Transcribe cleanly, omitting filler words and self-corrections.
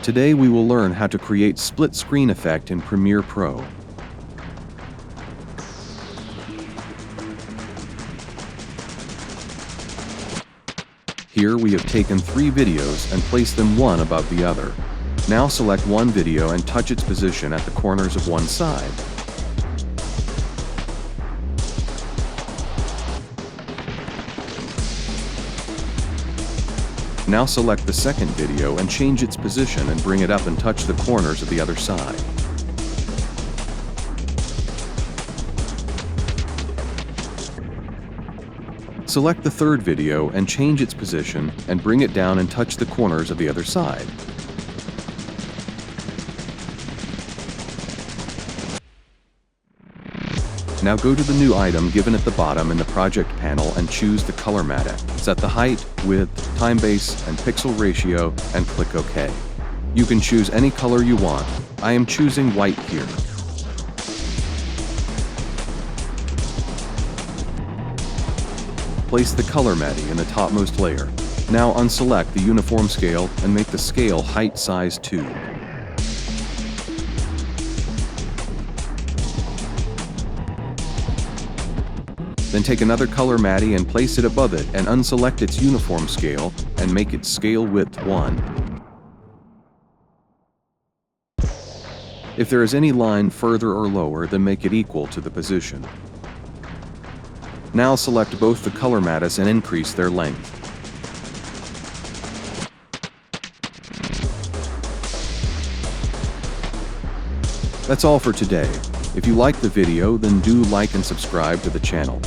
Today we will learn how to create split screen effect in Premiere Pro. Here we have taken 3 videos and placed them one above the other. Now select one video and touch its position at the corners of one side. Now select the second video and change its position and bring it up and touch the corners of the other side. Select the third video and change its position and bring it down and touch the corners of the other side. Now go to the new item given at the bottom in the project panel and choose the color matte. Set the height, width, time base, and pixel ratio and click OK. You can choose any color you want. I am choosing white here. Place the color matte in the topmost layer. Now unselect the uniform scale and make the scale height size 2. Then take another color matte and place it above it and unselect its uniform scale and make its scale width 1. If there is any line further or lower, then make it equal to the position. Now select both the color mattes and increase their length. That's all for today. If you liked the video, then do like and subscribe to the channel.